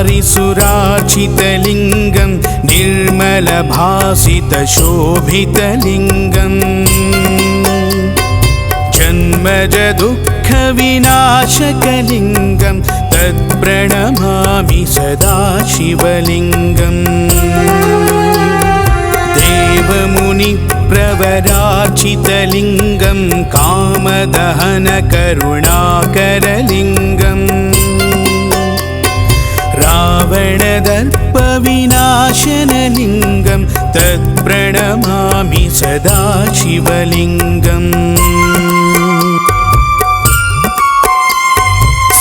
ब्रह्ममुरारिसुरार्चितलिङ्गं निर्मलभासितशोभितलिङ्गम् जन्मजदुःखविनाशकलिङ्गं तत्प्रणमामि सदा शिवलिङ्गम् देवमुनिप्रवरार्चितलिङ्गं कामदहनकरुणाकरलिङ्गम् रावणदर्पविनाशनलिङ्गं तत्प्रणमामि सदा शिवलिङ्गम्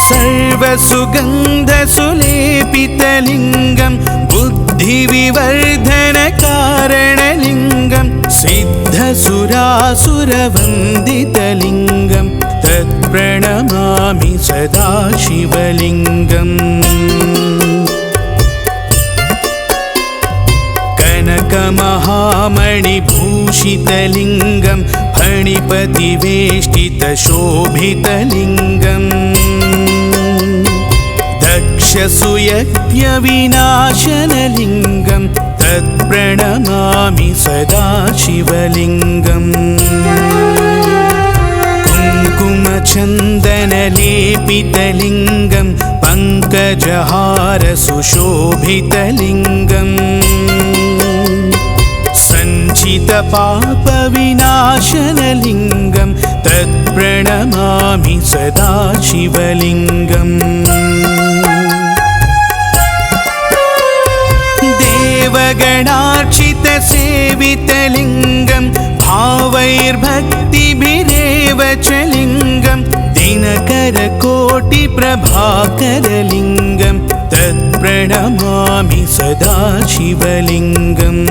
सर्वसुगन्धसुलेपितलिङ्गं बुद्धिविवर्धनकारणलिङ्गं सिद्धसुरासुरवन्दितलिङ्गं तत्प्रणमामि सदा शिवलिङ्गम् कनकमहामणिभूषितलिङ्गं फणिपतिवेष्टितशोभितलिङ्गम् दक्षसुयज्ञविनाशनलिङ्गं तत्प्रणमामि सदा शिवलिङ्गम् कुङ्कुमचन्दनलेपितलिङ्गं पङ्कजहारसुशोभितलिङ्गम् सञ्चितपापविनाशनलिङ्गं तत्प्रणमामि सदा शिवलिङ्गम् देवगणार्चितसेवितलिङ्गं भावैर्भक्तिभिरेव च लिङ्गं दिनकरकोटिप्रभाकरलिङ्गं तत्प्रणमामि सदा शिवलिङ्गम्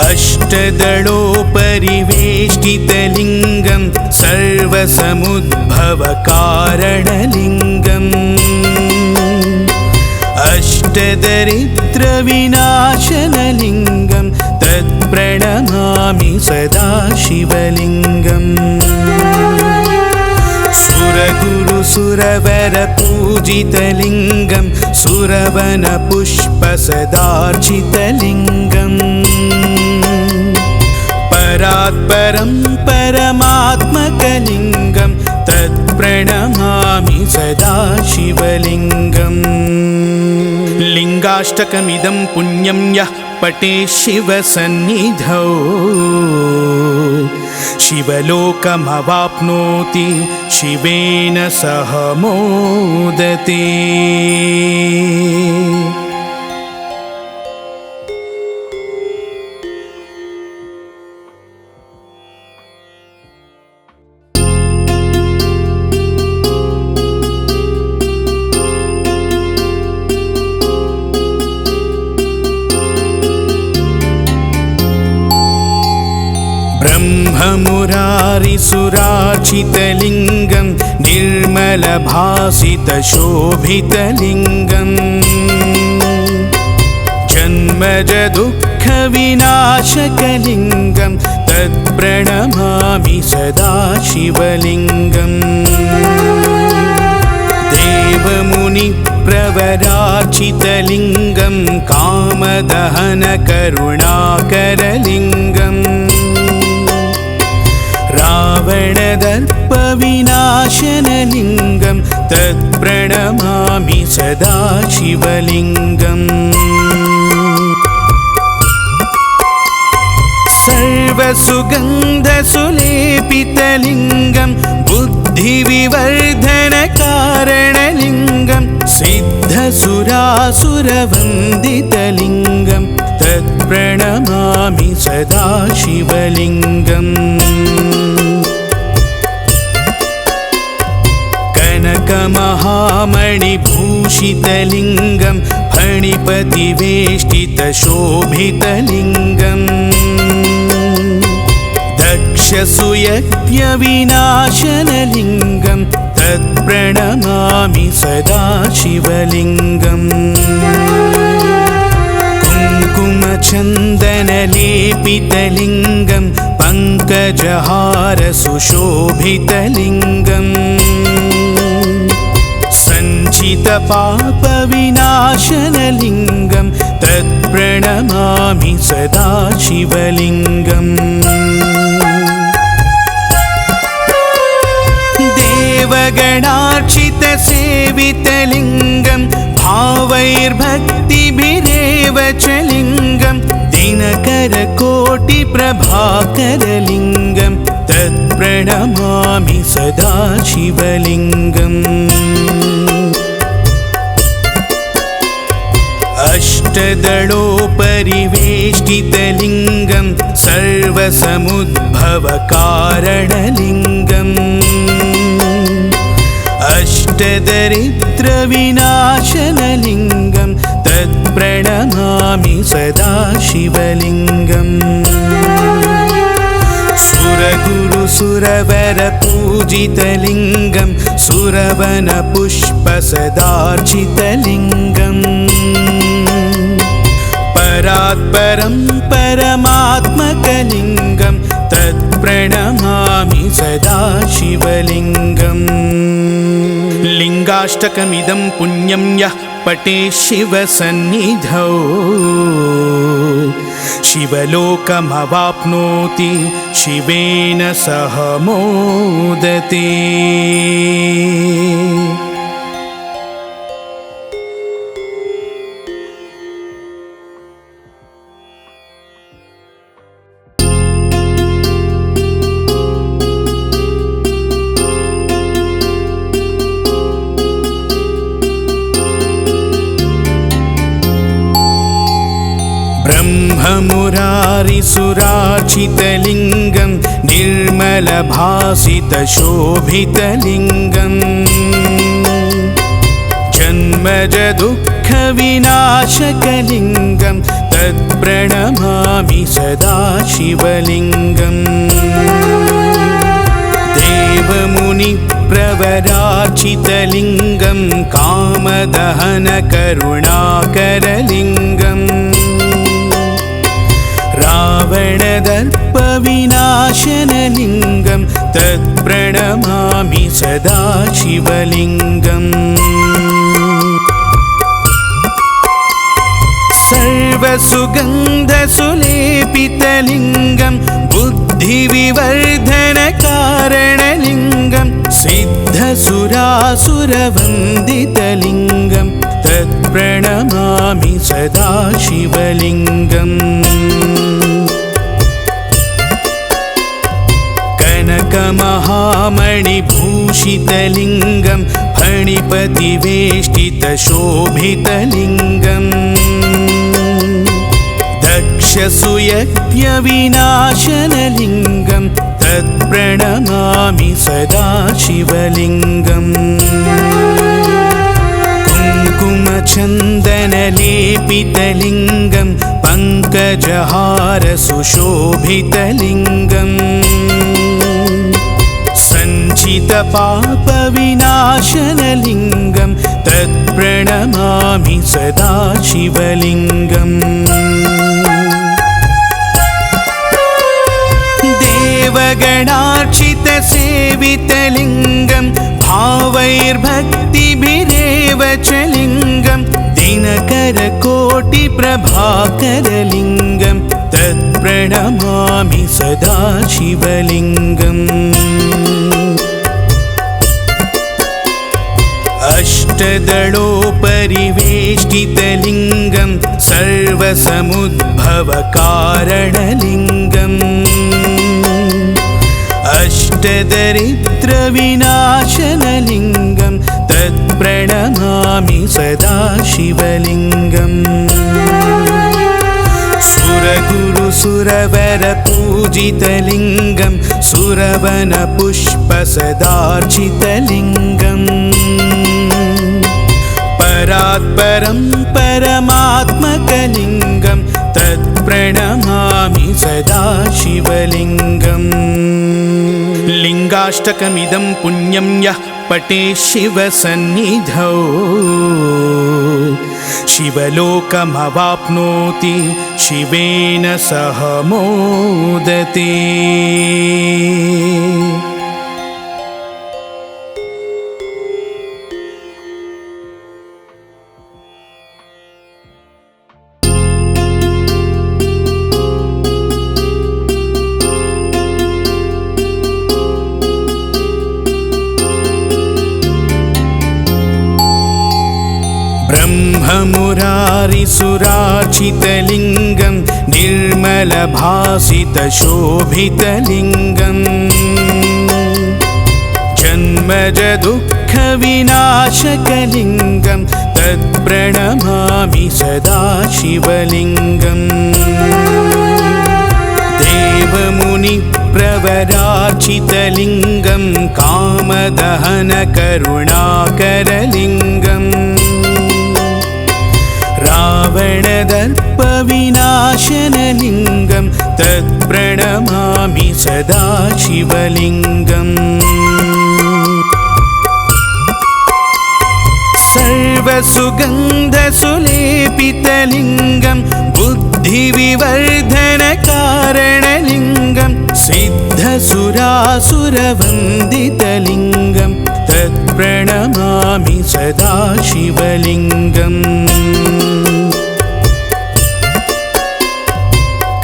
अष्टदलोपरिवेष्टितलिङ्गं सर्वसमुद्भवकारणलिङ्गम् अष्टदरिद्रविनाशनलिङ्गं तत्प्रणमामि सदा शिवलिङ्गम् सुरगुरुसुरवरपूजितलिङ्गं सुरवनपुष्पसदार्चितलिङ्गम् परात्परं परमात्मकलिङ्गं तत्प्रणमामि सदा शिवलिङ्गम् लिङ्गाष्टकमिदं पुण्यं यः पठेत् शिवसन्निधौ शिवलोकमवाप्नोति शिवेन सह मोदते। ब्रह्ममुरारिसुरार्चितलिङ्गं निर्मलभासितशोभितलिङ्गम् जन्मजदुःखविनाशकलिङ्गं तत्प्रणमामि सदा शिवलिङ्गम् देवमुनिप्रवरार्चितलिङ्गं कामदहनकरुणाकरलिङ्गम् रावणदर्पविनाशनलिङ्गं तत्प्रणमामि सदा शिवलिङ्गम् सर्वसुगन्धसुलेपितलिङ्गं बुद्धिविवर्धनकारणलिङ्गं सिद्धसुरासुरवन्दितलिङ्गं तत्प्रणमामि सदा शिवलिङ्गम् कनकमहामणिभूषितलिङ्गं फणिपतिवेष्टितशोभितलिङ्गम् दक्षसुयज्ञविनाशनलिङ्गं तत्प्रणमामि सदा शिवलिङ्गम् कुङ्कुमचन्दनलेपितलिङ्गं पङ्कजहारसुशोभितलिङ्गम् सञ्चितपापविनाशनलिङ्गं तत्प्रणमामि सदा शिवलिङ्गम् देवगणार्चितसेवितलिङ्गं भावैर्भक्तिभिरेव च लिङ्गं दिनकरकोटिप्रभाकरलिङ्गं तत्प्रणमामि सदा शिवलिङ्गम् अष्टदलोपरिवेष्टितलिङ्गं सर्वसमुद्भवकारणलिङ्गम् अष्टदरिद्रविनाशनलिङ्गं तत्प्रणमामि सदा शिवलिङ्गम् सुरगुरुसुरवरपूजितलिङ्गं सुरवनपुष्पसदार्चितलिङ्गम् परात्परं परमात्मकलिङ्गं तत्प्रणमामि सदा शिवलिङ्गम् लिङ्गाष्टकमिदं पुण्यं यः पठेत् शिवसन्निधौ शिवलोकमवाप्नोति शिवेन सह मोदते। ब्रह्ममुरारिसुरार्चितलिङ्गं निर्मलभासितशोभितलिङ्गं जन्मजदुःखविनाशकलिङ्गं तत्प्रणमामि सदा शिवलिङ्गम् देवमुनिप्रवरार्चितलिङ्गं कामदहनकरुणाकरलिङ्गम् रावणदर्पविनाशनलिङ्गं तत्प्रणमामि सदा शिवलिङ्गम् सर्वसुगन्धसुलेपितलिङ्गं बुद्धिविवर्धनकारणलिङ्गं सिद्धसुरासुरवन्दितलिङ्गं तत्प्रणमामि सदा शिवलिङ्गम् कनकमहामणिभूषितलिङ्गं फणिपतिवेष्टितशोभितलिङ्गं दक्षसुयज्ञविनाशनलिङ्गं तत्प्रणमामि सदा शिवलिङ्गम् कुङ्कुमचन्दनलेपितलिङ्गं पङ्कजहारसुशोभितलिङ्गम् सञ्चितपापविनाशनलिङ्गं तत्प्रणमामि सदा शिवलिङ्गम् देवगणार्चितसेवितलिङ्गं भावैर्भक्तिभिरेव च लिङ्गं दिनकरकोटिप्रभाकरलिङ्गं तत्प्रणमामि सदा शिवलिङ्गम् अष्टदलोपरिवेष्टितलिङ्गं सर्वसमुद्भवकारणलिङ्गम् अष्टदरिद्रविनाशनलिङ्गं तत्प्रणमामि सदा शिवलिङ्गम् सुरगुरुसुरवरपूजितलिङ्गं सुरवनपुष्पसदार्चितलिङ्गम् परात्परं परमात्मकलिङ्गं तत्प्रणमामि सदा शिवलिङ्गम् लिङ्गाष्टकमिदं पुण्यं यः पठेत् शिवसन्निधौ शिवलोकमवाप्नोति शिवेन सह मोदते। सुरार्चितलिङ्गं निर्मलभासितशोभितलिङ्गम् जन्मजदुःखविनाशकलिङ्गं तत्प्रणमामि सदा शिवलिङ्गम् देवमुनिप्रवरार्चितलिङ्गं कामदहनकरुणाकरलिङ्गम् रावणदर्पविनाशनलिङ्गं तत्प्रणमामि सदा शिवलिङ्गम् सर्वसुगन्धसुलेपितलिङ्गं बुद्धिविवर्धनकारणलिङ्गं सिद्धसुरासुरवन्दितलिङ्गं तत्प्रणमामि सदा शिवलिङ्गम्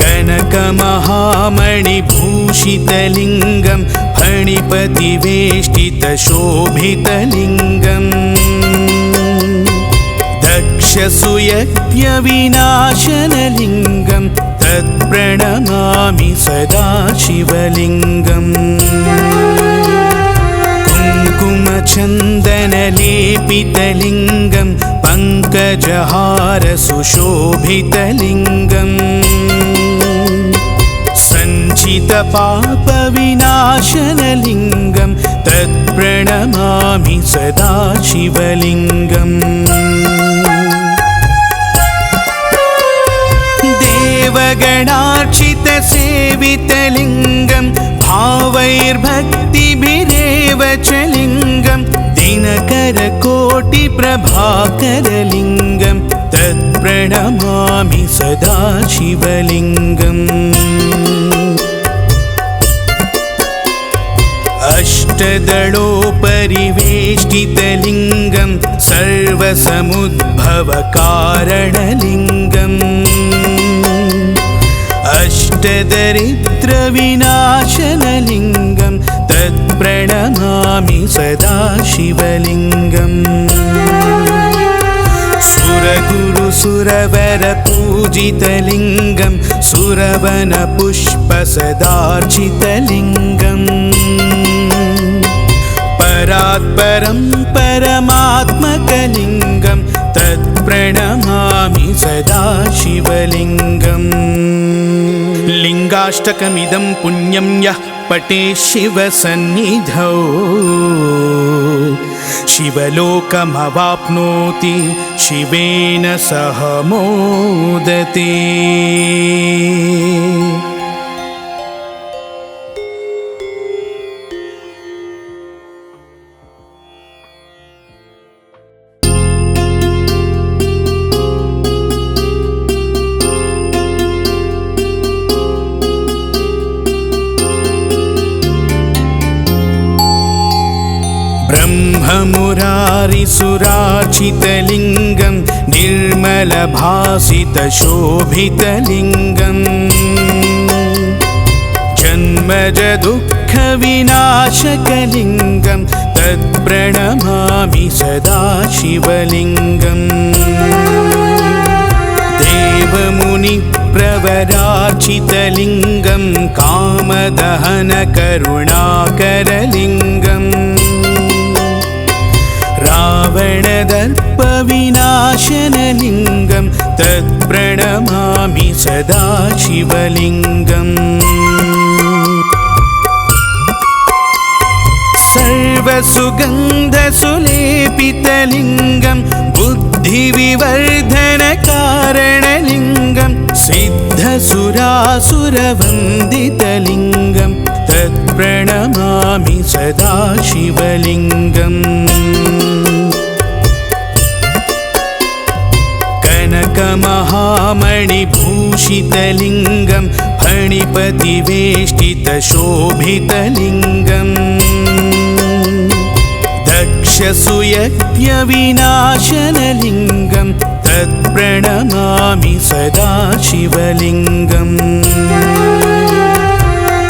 कनकमहामणिभूषितलिङ्गं फणिपतिवेष्टितशोभितलिङ्गम् दक्षसुयज्ञविनाशनलिङ्गं तत्प्रणमामि सदा शिवलिङ्गम् कुङ्कुमचन्दनलेपितलिङ्गं पङ्कजहारसुशोभितलिङ्गम् सञ्चितपापविनाशनलिङ्गं तत्प्रणमामि सदा शिवलिङ्गम् देवगणार्चितसेवितलिङ्गं भावैर्भक्तिभिरेव च लिङ्गं दिनकरकोटिप्रभाकरलिङ्गं तत्प्रणमामि सदा शिवलिङ्गम् अष्टदलोपरिवेष्टितलिङ्गं सर्वसमुद्भवकारणलिङ्गम् अष्टदरिद्रविनाशनलिङ्गं तत्प्रणमामि सदा शिवलिङ्गम् सुरगुरुसुरवरपूजितलिङ्गं सुरवनपुष्पसदार्चितलिङ्गम् परात्परं परमात्मकलिङ्गं तत्प्रणमामि सदा शिवलिङ्गम् लिङ्गाष्टकमिदं पुण्यं यः पठेत् शिवसन्निधौ शिवलोकमवाप्नोति शिवेन सह मोदते। ब्रह्ममुरारिसुरार्चितलिङ्गं निर्मलभासितशोभितलिङ्गम् जन्मजदुःखविनाशकलिङ्गं तत्प्रणमामि सदा शिवलिङ्गम् देवमुनिप्रवरार्चितलिङ्गं कामदहनकरुणाकरलिङ्गम् रावणदर्पविनाशनलिङ्गं तत्प्रणमामि सदा शिवलिङ्गम् सर्वसुगन्धसुलेपितलिङ्गं बुद्धिविवर्धनकारणलिङ्गं सिद्धसुरासुरवन्दितलिङ्गं तत्प्रणमामि सदा शिवलिङ्गम् कनकमहामणिभूषितलिङ्गं फणिपतिवेष्टितशोभितलिङ्गम् दक्षसुयज्ञविनाशनलिङ्गं तत्प्रणमामि सदा शिवलिङ्गम्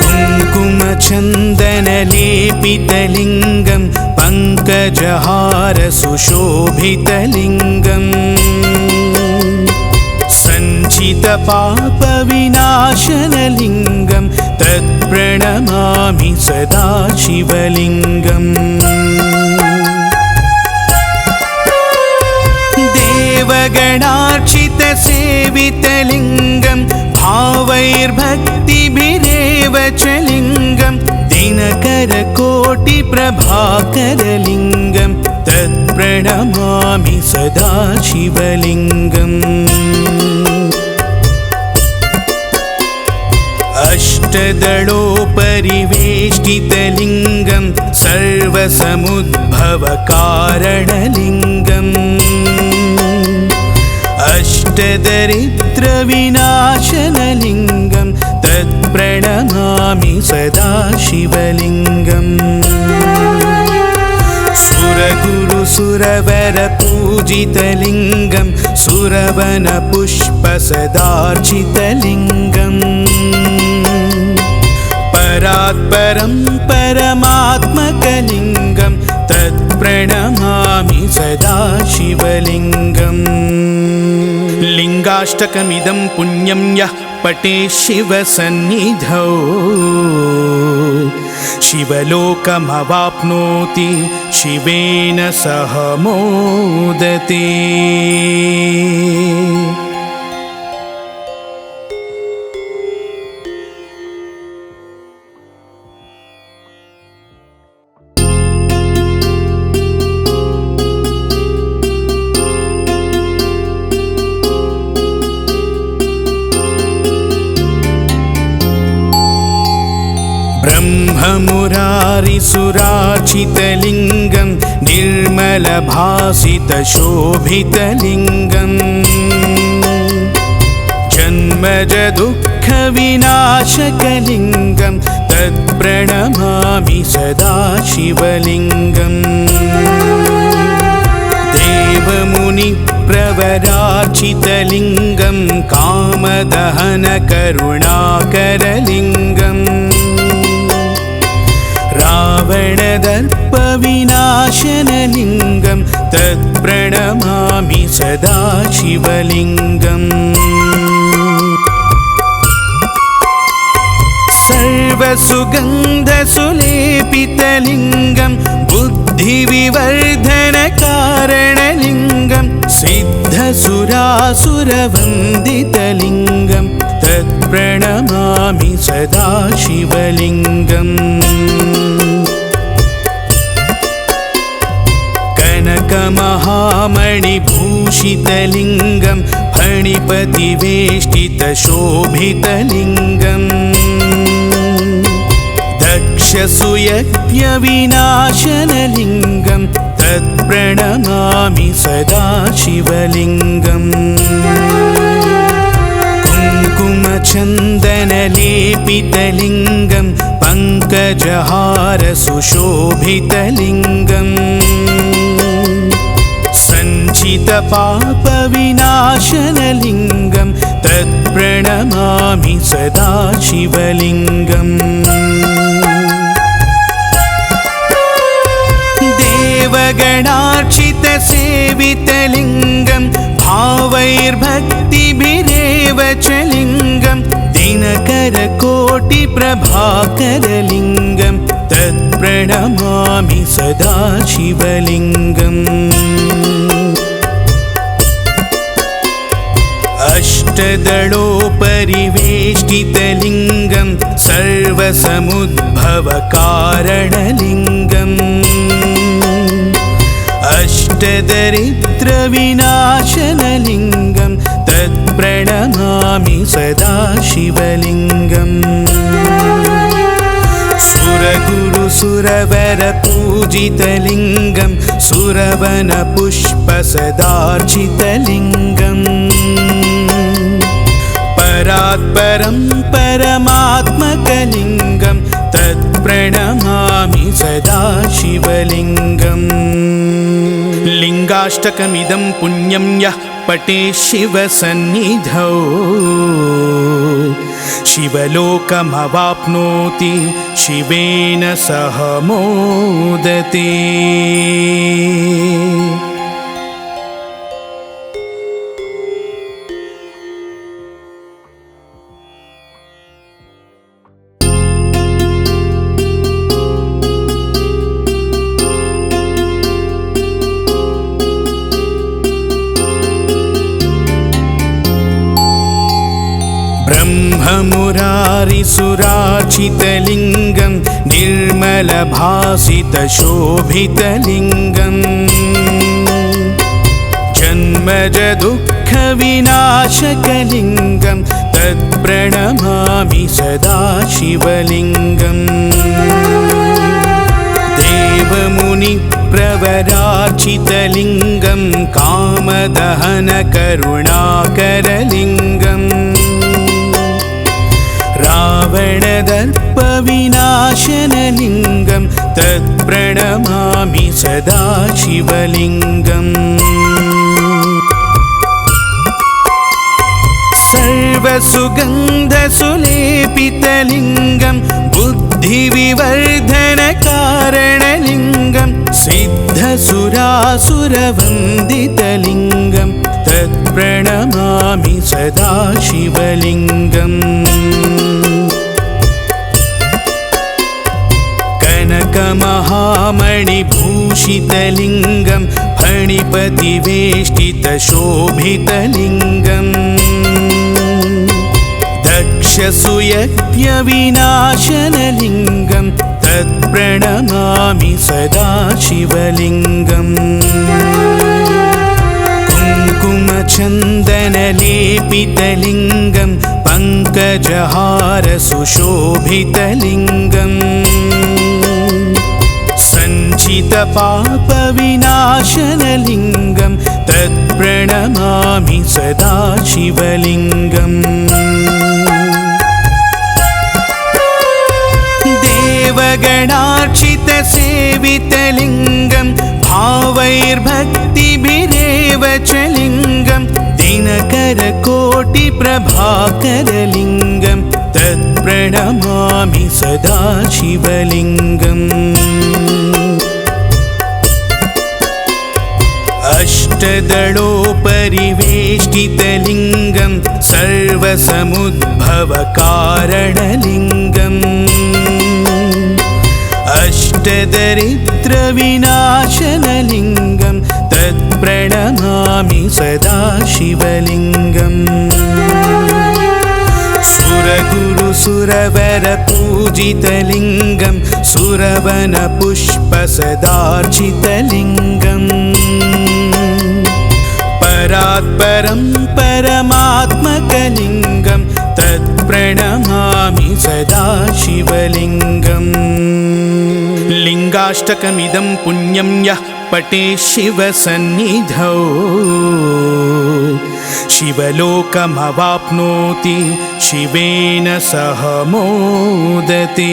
कुङ्कुमचन्दनलेपितलिङ्गं पङ्कजहारसुशोभितलिङ्गम् सञ्चितपापविनाशनलिङ्गं तत्प्रणमामि सदा शिवलिङ्गम् देवगणार्चितसेवितलिङ्गं भावैर्भक्तिभिरेव च लिङ्गं दिनकरकोटिप्रभाकरलिङ्गं तत्प्रणमामि सदा शिवलिङ्गम् अष्टदलोपरिवेष्टितलिङ्गं सर्वसमुद्भवकारणलिङ्गम् अष्टदरिद्रविनाशनलिङ्गं तत्प्रणमामि सदा शिवलिङ्गम् सुरगुरुसुरवरपूजितलिङ्गं सुरवनपुष्पसदार्चितलिङ्गम् परात्परं परमात्मकलिङ्गं तत्प्रणमामि सदा शिवलिङ्गम् लिङ्गाष्टकमिदं पुण्यं यः पठेत् शिवसन्निधौ शिवलोकमवाप्नोति शिवेन सह मोदते। ब्रह्ममुरारिसुरार्चितलिङ्गं निर्मलभासितशोभितलिङ्गं जन्मजदुःखविनाशकलिङ्गं तत्प्रणमामि सदा शिवलिङ्गम् देवमुनिप्रवरार्चितलिङ्गं कामदहनकरुणाकरलिङ्गम् रावणदर्पविनाशनलिङ्गं तत्प्रणमामि सदा शिवलिङ्गम् सर्वसुगन्धसुलेपितलिङ्गं बुद्धिविवर्धनकारणलिङ्गं सिद्धसुरासुरवन्दितलिङ्गं तत्प्रणमामि सदा शिवलिङ्गम् कनकमहामणिभूषितलिङ्गं फणिपतिवेष्टितशोभितलिङ्गम् दक्षसुयज्ञविनाशनलिङ्गं तत्प्रणमामि सदा शिवलिङ्गम् कुङ्कुमचन्दनलेपितलिङ्गं पङ्कजहारसुशोभितलिङ्गम् सञ्चितपापविनाशनलिङ्गं तत्प्रणमामि सदा शिवलिङ्गम् देवगणार्चितसेवितलिङ्गं भावैर्भक्तिभिरेव च लिङ्गं दिनकरकोटिप्रभाकरलिङ्गं तत्प्रणमामि सदा शिवलिङ्गम् अष्टदलोपरिवेष्टितलिङ्गं सर्वसमुद्भवकारणलिङ्गम् अष्टदरिद्रविनाशनलिङ्गं तत्प्रणमामि सदा शिवलिङ्गम् सुरगुरुसुरवरपूजितलिङ्गं सुरवनपुष्पसदार्चितलिङ्गम् परात्परं परमात्मकलिङ्गं तत्प्रणमामि सदा शिवलिङ्गम् लिङ्गाष्टकमिदं पुण्यं यः पठेत् शिवसन्निधौ शिवलोकमवाप्नोति शिवेन सह मोदते। ब्रह्ममुरारिसुरार्चितलिङ्गं निर्मलभासितशोभितलिङ्गम् जन्मजदुःखविनाशकलिङ्गं तत्प्रणमामि सदा शिवलिङ्गम् देवमुनिप्रवरार्चितलिङ्गं कामदहनकरुणाकरलिङ्गम् रावणदर्पविनाशनलिङ्गं तत्प्रणमामि सदा शिवलिङ्गम् सर्वसुगन्धसुलेपितलिङ्गं बुद्धिविवर्धनकारणलिङ्गं सिद्धसुरासुरवन्दितलिङ्गं तत्प्रणमामि सदा शिवलिङ्गम् कनकमहामणिभूषितलिङ्गं फणिपतिवेष्टितशोभितलिङ्गम् दक्षसुयज्ञविनाशनलिङ्गं तत्प्रणमामि सदा शिवलिङ्गम् कुङ्कुमचन्दनलेपितलिङ्गं पङ्कजहारसुशोभितलिङ्गम् सञ्चितपापविनाशनलिङ्गं तत्प्रणमामि सदा शिवलिङ्गम् देवगणार्चितसेवितलिङ्गं भावैर्भक्तिभिरेव च लिङ्गं दिनकरकोटिप्रभाकरलिङ्गं तत्प्रणमामि सदा शिवलिङ्गम् अष्टदलोपरिवेष्टितलिङ्गं सर्वसमुद्भवकारणलिङ्गम् अष्टदरिद्रविनाशनलिङ्गं तत्प्रणमामि सदा शिवलिङ्गम् सुरगुरुसुरवरपूजितलिङ्गं सुरवनपुष्पसदार्चितलिङ्गम् परात्परं परमात्मकलिङ्गं तत्प्रणमामि सदा शिवलिङ्गम् लिङ्गाष्टकमिदं पुण्यं यः पठेत् शिवसन्निधौ शिवलोकमवाप्नोति शिवेन सह मोदते।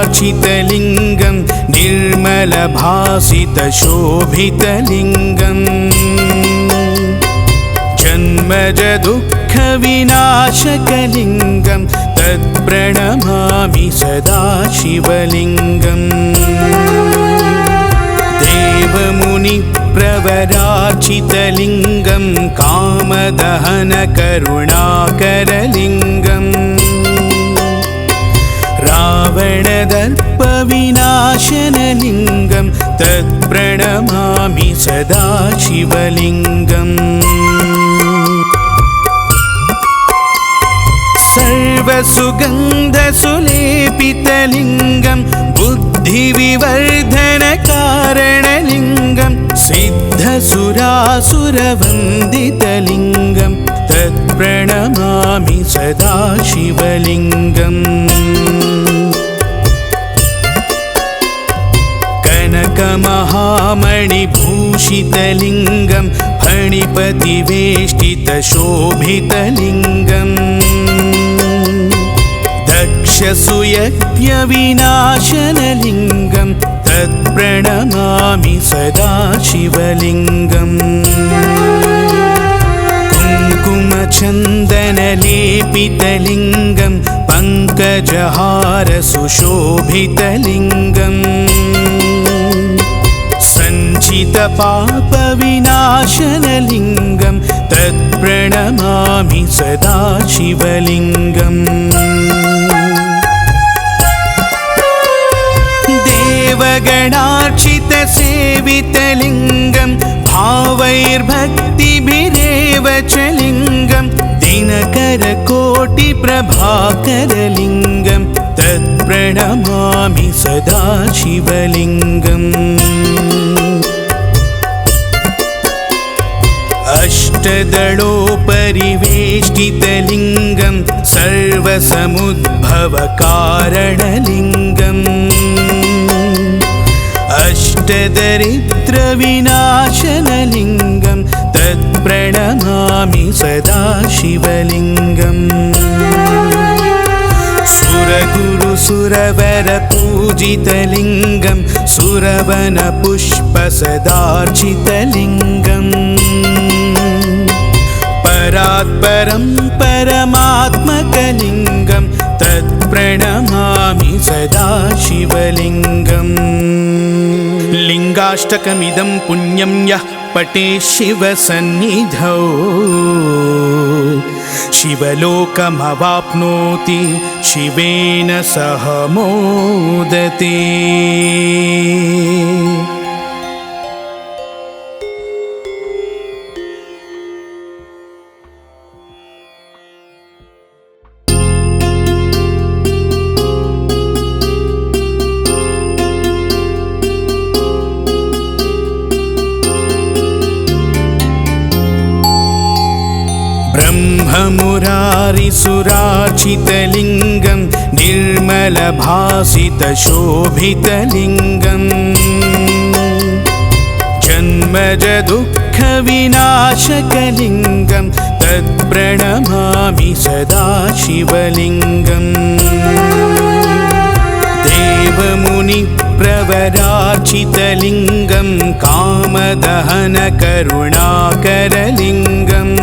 ब्रह्ममुरारिसुरार्चितलिङ्गं निर्मलभासितशोभितलिङ्गम् जन्मजदुःखविनाशकलिङ्गं तत्प्रणमामि सदा शिवलिङ्गम् देवमुनिप्रवरार्चितलिङ्गं कामदहनकरुणाकरलिङ्गम् रावणदर्पविनाशनलिङ्गं तत्प्रणमामि सदा शिवलिङ्गम् सर्वसुगन्धसुलेपितलिङ्गं बुद्धिविवर्धनकारणलिङ्गं सिद्धसुरासुरवन्दितलिङ्गं तत्प्रणमामि सदा शिवलिङ्गम् कनकमहामणिभूषितलिङ्गं फणिपतिवेष्टितशोभितलिङ्गम् दक्षसुयज्ञविनाशनलिङ्गं तत्प्रणमामि सदा शिवलिङ्गम् कुङ्कुमचन्दनलेपितलिङ्गं पङ्कजहारसुशोभितलिङ्गम् पङ्कजहार सुशोभितलिङ्गम् सञ्चितपापविनाशनलिङ्गं तत्प्रणमामि सदा शिवलिङ्गम् देवगणार्चितसेवितलिङ्गं भावैर्भक्तिभिरेव च लिङ्गं दिनकरकोटिप्रभाकरलिङ्गं तत्प्रणमामि सदा शिवलिङ्गम् अष्टदलोपरिवेष्टितलिङ्गं सर्वसमुद्भवकारणलिङ्गम् अष्टदरिद्रविनाशनलिङ्गं तत्प्रणमामि सदा शिवलिङ्गम् सुरगुरुसुरवरपूजितलिङ्गं सुरवनपुष्पसदार्चितलिङ्गम् परात्परं परमात्मकलिङ्गं तत्प्रणमामि सदा शिवलिङ्गम् लिङ्गाष्टकमिदं पुण्यं यः पठेत् शिवसन्निधौ शिवलोकमवाप्नोति शिवेन सह मोदते। ब्रह्ममुरारिसुरार्चितलिङ्गं निर्मलभासितशोभितलिङ्गम् जन्मजदुःखविनाशकलिङ्गं तत्प्रणमामि सदा शिवलिङ्गम् देवमुनिप्रवरार्चितलिङ्गं कामदहनकरुणाकरलिङ्गम्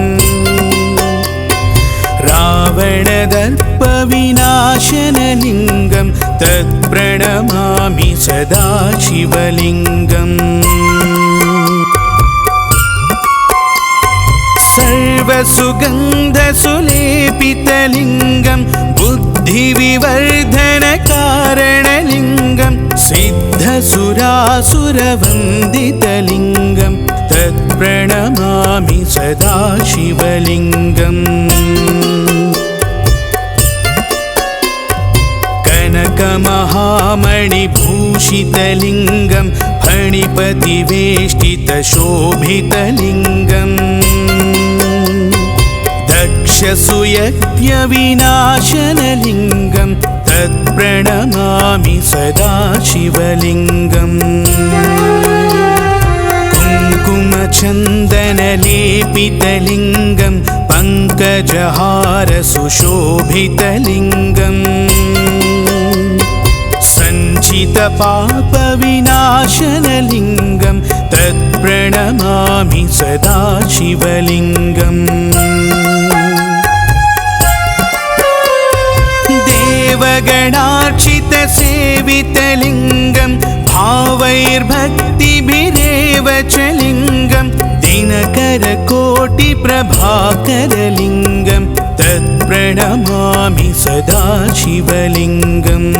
रावणदर्पविनाशनलिङ्गं तत्प्रणमामि सदा शिवलिङ्गम् सर्वसुगन्धसुलेपितलिङ्गं बुद्धिविवर्धनकारणलिङ्गं सिद्धसुरासुरवन्दितलिङ्गं तत्प्रणमामि सदा शिवलिङ्गम् कनकमहामणिभूषितलिङ्गं फणिपतिवेष्टितशोभितलिङ्गम् दक्षसुयज्ञविनाशनलिङ्गं तत्प्रणमामि सदा शिवलिङ्गम् कुङ्कुमचन्दनलेपितलिङ्गं पङ्कजहार सुशोभितलिङ्गम् सञ्चितपापविनाशनलिङ्गं तत्प्रणमामि सदा शिवलिङ्गम् देवगणार्चितसेवितलिङ्गं भावैर्भक्तिभिरेव च लिङ्गं दिनकरकोटिप्रभाकरलिङ्गं तत्प्रणमामि सदा शिवलिङ्गम्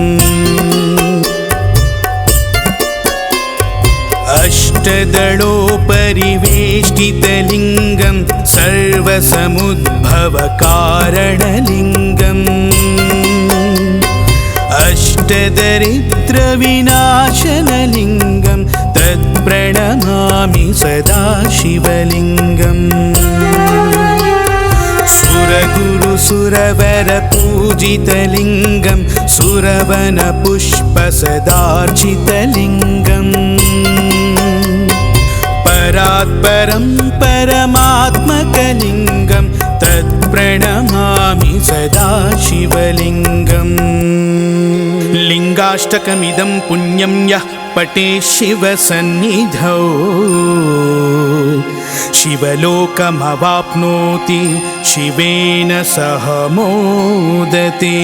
अष्टदलोपरिवेष्टितलिङ्गं सर्वसमुद्भवकारणलिङ्गम् अष्टदरिद्रविनाशनलिङ्गं तत्प्रणमामि सदा शिवलिङ्गम् सुरगुरुसुरवरपूजितलिङ्गं सुरवनपुष्पसदार्चितलिङ्गम् परात्परं परमात्मकलिङ्गं तत्प्रणमामि सदा शिवलिङ्गम् लिङ्गाष्टकमिदं पुण्यं यः पटे शिवसन्निधौ शिवलोकमवाप्नोति शिवेन सह मोदते।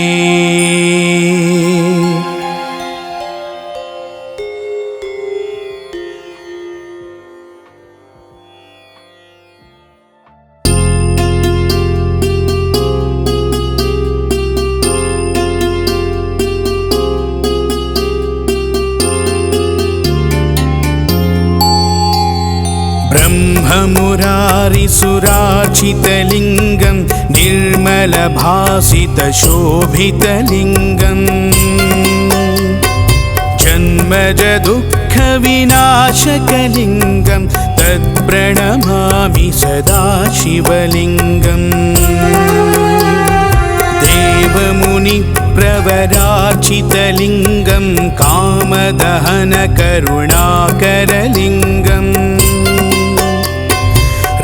ब्रह्ममुरारिसुरार्चितलिङ्गं निर्मलभासितशोभितलिङ्गम् जन्मजदुःखविनाशकलिङ्गं तत्प्रणमामि सदा शिवलिङ्गम्। देवमुनिप्रवरार्चितलिङ्गं कामदहनकरुणाकरलिङ्गम्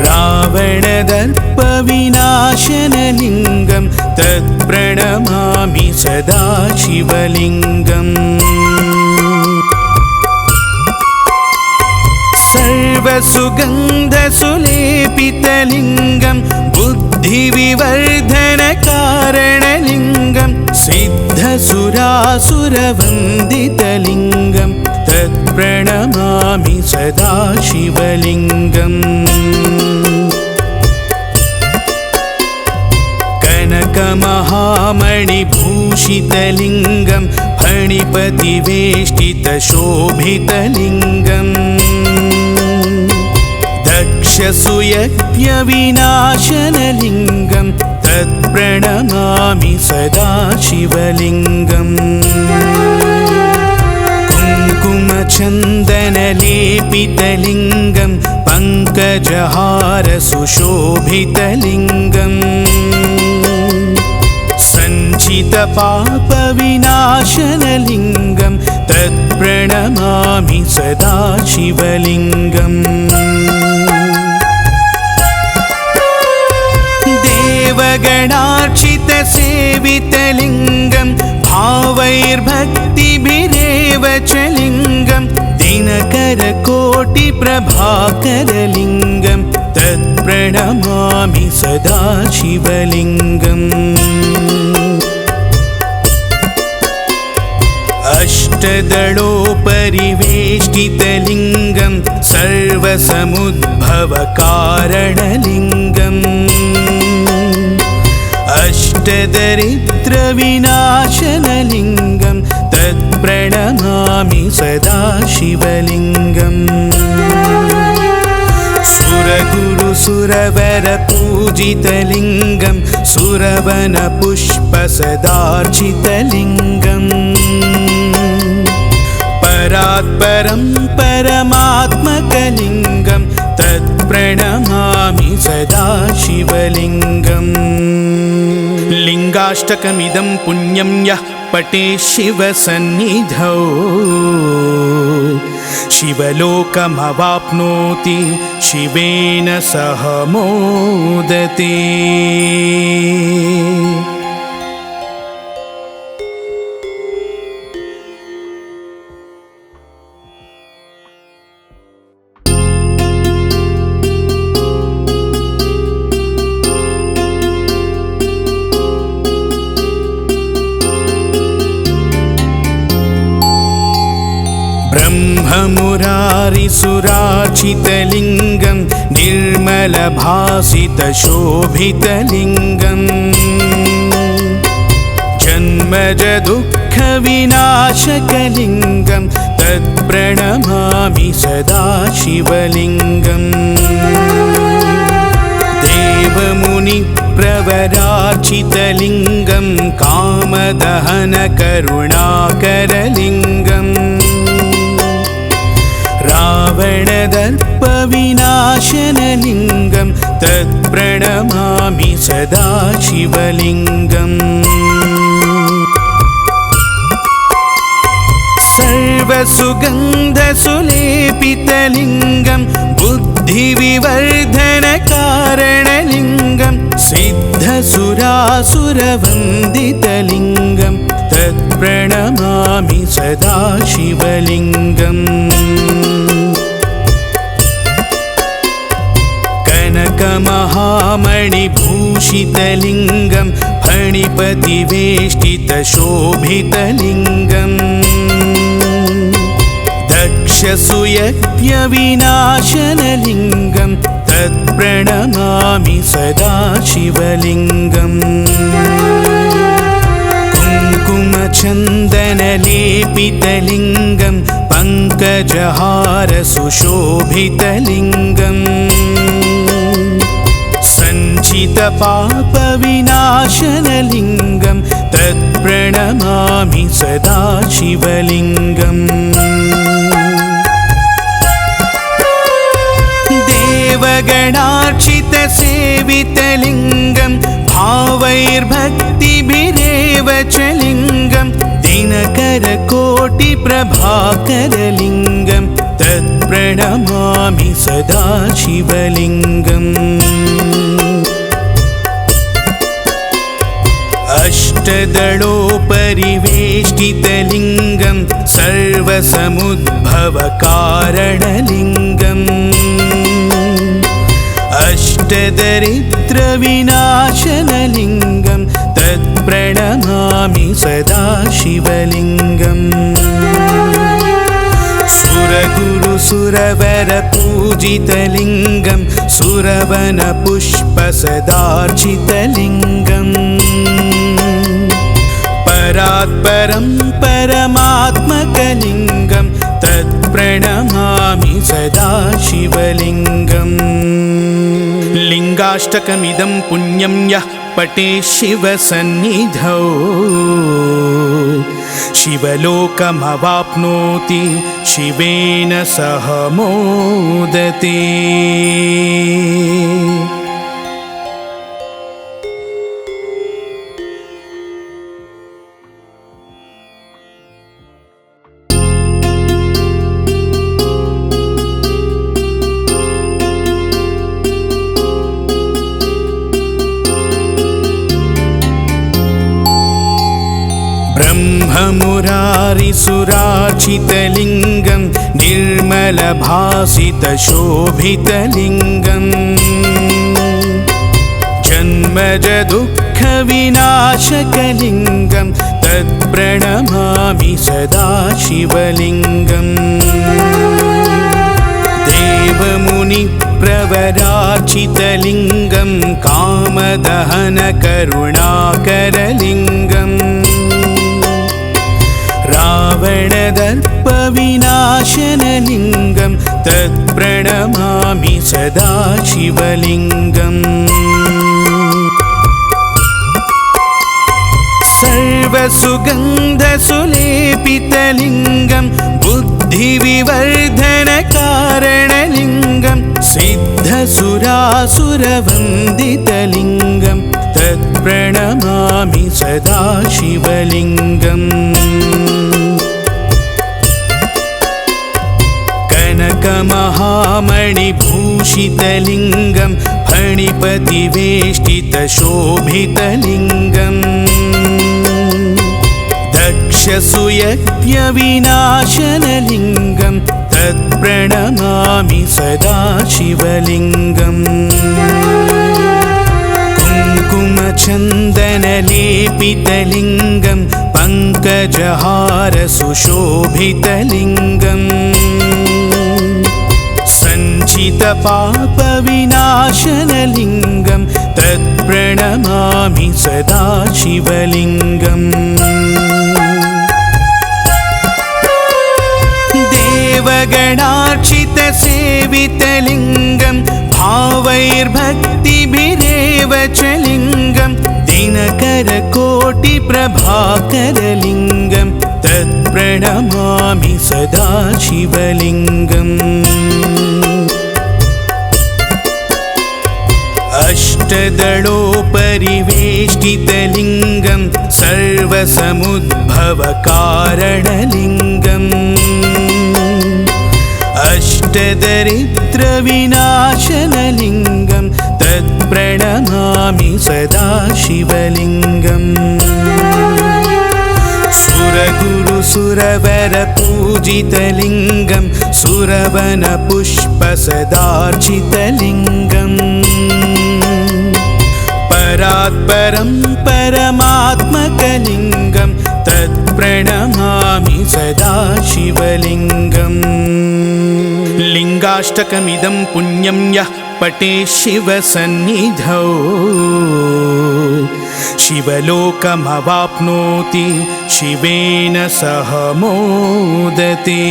रावणदर्पविनाशनलिङ्गं तत्प्रणमामि सदा शिवलिङ्गम्। सर्वसुगन्धसुलेपितलिङ्गं बुद्धिविवर्धनकारणलिङ्गं सिद्धसुरासुरवन्दितलिङ्गं तत्प्रणमामि सदा शिवलिङ्गम्। कनकमहामणिभूषितलिङ्गं फणिपतिवेष्टितशोभितलिङ्गम् दक्षसुयज्ञविनाशनलिङ्गं तत्प्रणमामि सदा शिवलिङ्गम्। कुङ्कुमचन्दनलेपितलिङ्गं पङ्कजहारसुशोभितलिङ्गम् सञ्चितपापविनाशनलिङ्गं तत्प्रणमामि सदा शिवलिङ्गम्। देवगणार्चितसेवितलिङ्गं भावैर्भक्तिभिरेव च लिङ्गं दिनकरकोटिप्रभाकरलिङ्गं तत्प्रणमामि सदा शिवलिङ्गम्। अष्टदलोपरिवेष्टितलिङ्गं सर्वसमुद्भवकारणलिङ्गम् अष्टदरिद्रविनाशनलिङ्गं तत्प्रणमामि सदा शिवलिङ्गम्। सुरगुरुसुरवरपूजितलिङ्गं सुरवनपुष्पसदार्चितलिङ्गम् परात्परं परमात्मकलिङ्गं तत्प्रणमामि सदा शिवलिङ्गम्। लिङ्गाष्टकमिदं पुण्यं यः पटे शिवसन्निधौ शिवलोकमवाप्नोति शिवेन सह मोदते। ब्रह्ममुरारिसुरार्चितलिङ्गं निर्मलभासितशोभितलिङ्गं जन्मजदुःखविनाशकलिङ्गं तत्प्रणमामि सदा शिवलिङ्गम्। देवमुनिप्रवरार्चितलिङ्गं कामदहनकरुणाकरलिङ्गम् रावणदर्पविनाशनलिङ्गं तत्प्रणमामि सदा शिवलिङ्गम्। सर्वसुगन्धसुलेपितलिङ्गं बुद्धिविवर्धनकारणलिङ्गं सिद्धसुरासुरवन्दितलिङ्गं तत्प्रणमामि सदा शिवलिङ्गम्। शिवलिङ्गम् कनकमहामणिभूषितलिङ्गं फणिपतिवेष्टितशोभितलिङ्गम् दक्षसूयज्ञविनाशनलिङ्गं तत्प्रणमामि सदा शिवलिङ्गम् कुङ्कुमचन्दनलेपितलिङ्गं पङ्कजहारसुशोभितलिङ्गम् सञ्चितपापविनाशनलिङ्गं तत्प्रणमामि सदा शिवलिङ्गम् देवगणार्चितसेवितलिङ्गं भावैर्भक्तिभिरेव च लिङ्गं दिनकरकोटिप्रभाकरलिङ्गं तत्प्रणमामि सदा शिवलिङ्गम् अष्टदलोपरिवेष्टितलिङ्गं सर्वसमुद्भवकारणलिङ्गम् अष्टदरिद्रविनाशनलिङ्गं तत्प्रणमामि सदा शिवलिङ्गम् सुरगुरुसुरवरपूजितलिङ्गं सुरवनपुष्पसदार्चितलिङ्गम् परात्परं परमात्मकलिङ्गं तत्प्रणमामि सदा शिवलिङ्गम् लिङ्गाष्टकमिदं पुण्यं यः पठेत् शिवसन्निधौ शिवलोकमवाप्नोति शिवेन सह मोदते। ब्रह्ममुरारिसुरार्चितलिङ्गं निर्मलभासितशोभितलिङ्गम् जन्मजदुःखविनाशकलिङ्गं तत्प्रणमामि सदा शिवलिङ्गम् देवमुनिप्रवरार्चितलिङ्गं कामदहनकरुणाकरलिङ्गम् रावणदर्पविनाशनलिङ्गं तत्प्रणमामि सदा शिवलिङ्गम् सर्वसुगन्धसुलेपितलिङ्गं बुद्धिविवर्धनकारणलिङ्गं सिद्धसुरासुरवन्दितलिङ्गं तत्प्रणमामि सदा शिवलिङ्गम् कनकमहामणिभूषितलिङ्गं फणिपतिवेष्टितशोभितलिङ्गम् दक्षसूयज्ञविनाशनलिङ्गं तत्प्रणमामि सदा शिवलिङ्गम् कुङ्कुमचन्दनलेपितलिङ्गं पङ्कजहारसुशोभितलिङ्गम् सञ्चितपापविनाशनलिङ्गं तत्प्रणमामि सदा शिवलिङ्गम् देवगणार्चितसेवितलिङ्गं भावैर्भक्तिभिरेव च लिङ्गं दिनकरकोटिप्रभाकरलिङ्गं तत्प्रणमामि सदा शिवलिङ्गम् अष्टदलोपरिवेष्टितलिङ्गं सर्वसमुद्भवकारणलिङ्गम् अष्टदरिद्रविनाशनलिङ्गं तत्प्रणमामि सदा शिवलिङ्गम् सुरगुरुसुरवरपूजितलिङ्गं सुरवनपुष्पसदार्चितलिङ्गम् परात्परं परमात्मकलिङ्गं तत्प्रणमामि सदा शिवलिङ्गम् लिङ्गाष्टकमिदं पुण्यं यः पठेत् शिवसन्निधौ शिवलोकमवाप्नोति शिवेन सह मोदते।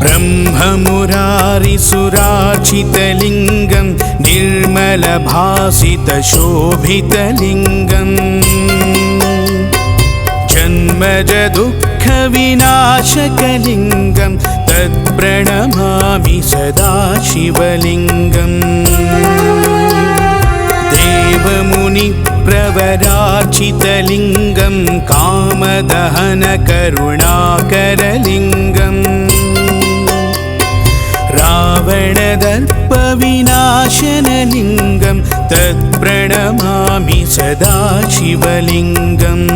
ब्रह्ममुरारिसुरार्चितलिङ्गं निर्मलभासितशोभितलिङ्गम् जन्मजदुःखविनाशकलिङ्गं तत्प्रणमामि सदा शिवलिङ्गम् देवमुनिप्रवरार्चितलिङ्गं कामदहनकरुणाकरलिङ्गम् रावणदर्पविनाशनलिङ्गं तत्प्रणमामि सदा शिवलिङ्गम्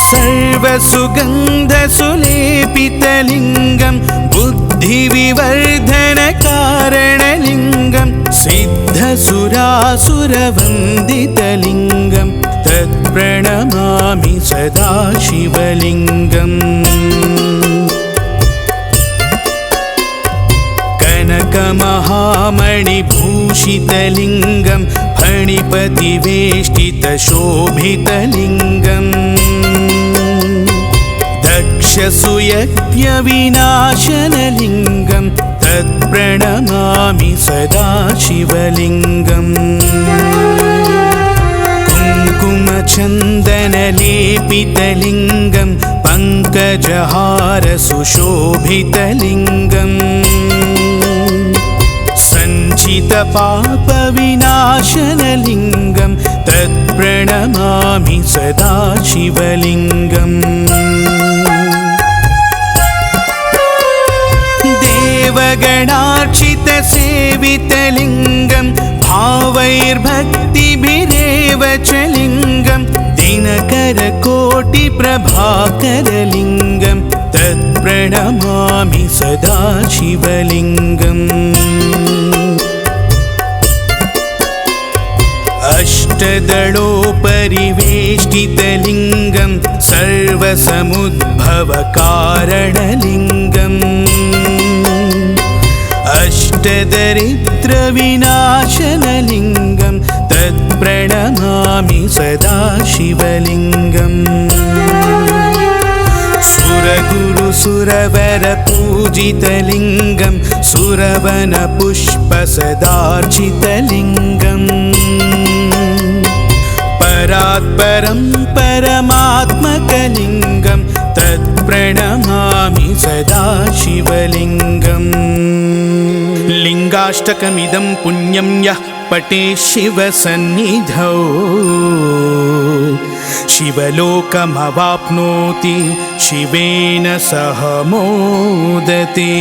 सर्वसुगन्धसुलेपितलिङ्गं बुद्धिविवर्धनकारणलिङ्गं सिद्धसुरासुरवन्दितलिङ्गं तत्प्रणमामि सदा शिवलिङ्गम् कनकमहामणिभूषितलिङ्गं फणिपतिवेष्टितशोभितलिङ्गम् दक्षसुयज्ञविनाशनलिङ्गं तत्प्रणमामि सदा शिवलिङ्गम् कुङ्कुमचन्दनलेपितलिङ्गं पङ्कजहारसुशोभितलिङ्गम् सञ्चितपापविनाशनलिङ्गं तत्प्रणमामि सदा शिवलिङ्गम् देवगणार्चितसेवितलिङ्गं भावैर्भक्तिभिरेव च लिङ्गं दिनकरकोटिप्रभाकरलिङ्गं तत्प्रणमामि सदा शिवलिङ्गम् अष्टदलोपरिवेष्टितलिङ्गं सर्वसमुद्भवकारणलिङ्गम् अष्टदरिद्रविनाशनलिङ्गं तत्प्रणमामि सदा शिवलिङ्गम् सुरगुरुसुरवरपूजितलिङ्गं सुरवनपुष्पसदार्चितलिङ्गम् परात्परं परमात्मकलिङ्गं तत्प्रणमामि सदा शिवलिङ्गम् लिङ्गाष्टकमिदं पुण्यं यः पठेत् शिवसन्निधौ शिवलोकमवाप्नोति शिवेन सह मोदते।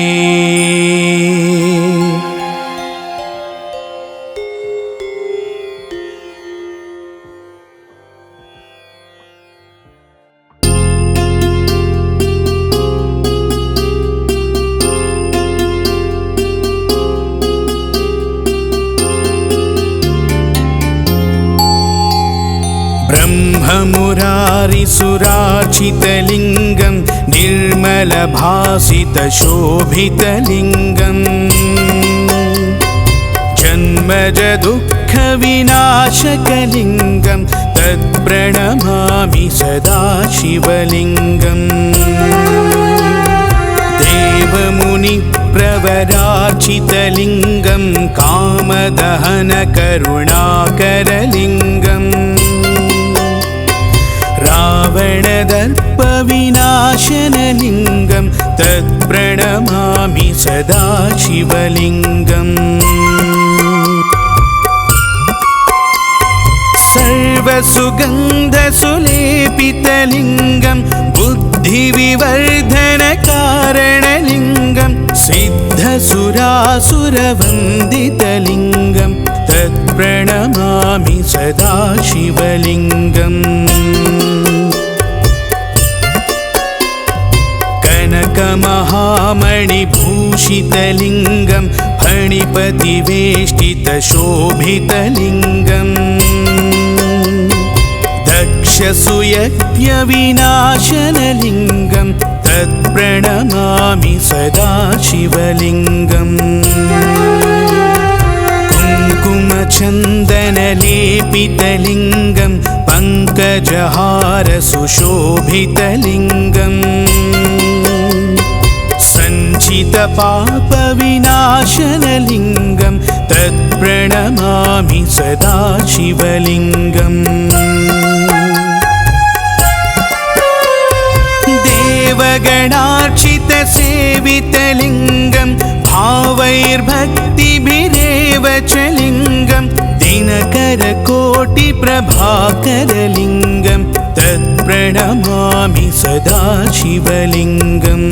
ब्रह्ममुरारिसुरार्चितलिङ्गं निर्मलभासितशोभितलिङ्गम् जन्मजदुःखविनाशकलिङ्गं तत्प्रणमामि सदा शिवलिङ्गम् देवमुनिप्रवरार्चितलिङ्गं कामदहनकरुणाकरलिङ्गम् रावणदर्प सर्वसुगन्धसुलेपितलिङ्गं तत्प्रणमामि सदा शिवलिङ्गम् सर्वसुगन्धसुलेपितलिङ्गं बुद्धिविवर्धनकारणलिङ्गं सिद्धसुरासुरवन्दितलिङ्गं तत्प्रणमामि सदा शिवलिङ्गम् कनकमहामणिभूषितलिङ्गं फणिपतिवेष्टितशोभितलिङ्गम् दक्षसूयज्ञविनाशनलिङ्गं तत्प्रणमामि सदा शिवलिङ्गम् कुङ्कुमचन्दनलेपितलिङ्गं पङ्कजहारसुशोभितलिङ्गम् सञ्चितपापविनाशनलिङ्गं तत्प्रणमामि सदा शिवलिङ्गम् देवगणार्चितसेवितलिङ्गं भावैर्भक्तिभिरेव च लिङ्गं दिनकरकोटिप्रभाकरलिङ्गं तत्प्रणमामि सदा शिवलिङ्गम्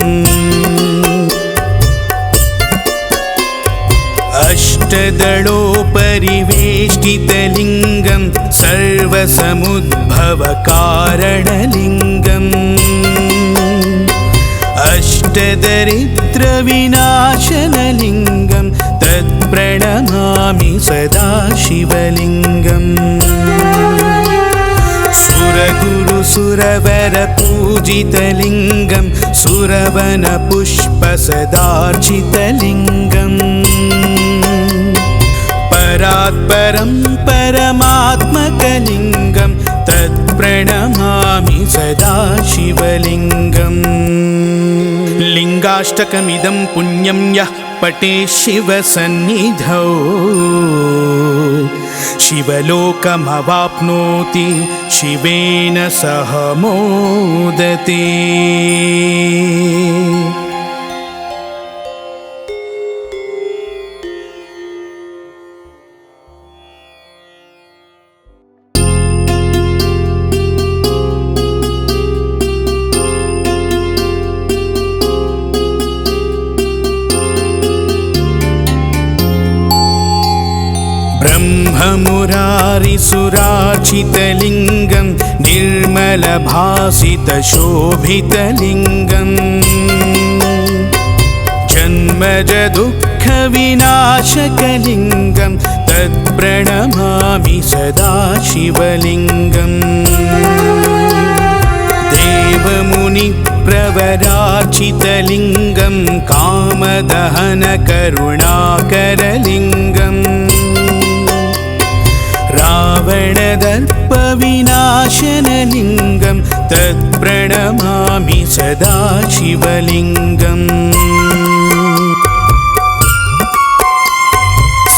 अष्टदलोपरिवेष्टितलिङ्गं सर्वसमुद्भवकारणलिङ्गम् अष्टदरिद्रविनाशनलिङ्गं तत्प्रणमामि सदा शिवलिङ्गम् सुरगुरुसुरवरपूजितलिङ्गं सुरवनपुष्पसदार्चितलिङ्गम् परात्परं परमात्मकलिङ्गं तत्प्रणमामि सदा शिवलिङ्गम् लिङ्गाष्टकमिदं पुण्यं यः पठेत् शिवसन्निधौ शिवलोकमवाप्नोति शिवेन सह मोदते। ब्रह्ममुरारिसुरार्चितलिङ्गं निर्मलभासितशोभितलिङ्गम् जन्मजदुःखविनाशकलिङ्गं तत्प्रणमामि सदा शिवलिङ्गम् देवमुनिप्रवरार्चितलिङ्गं कामदहनकरुणाकरलिङ्गम् रावणदर्पविनाशनलिङ्गं तत्प्रणमामि सदा शिवलिङ्गम्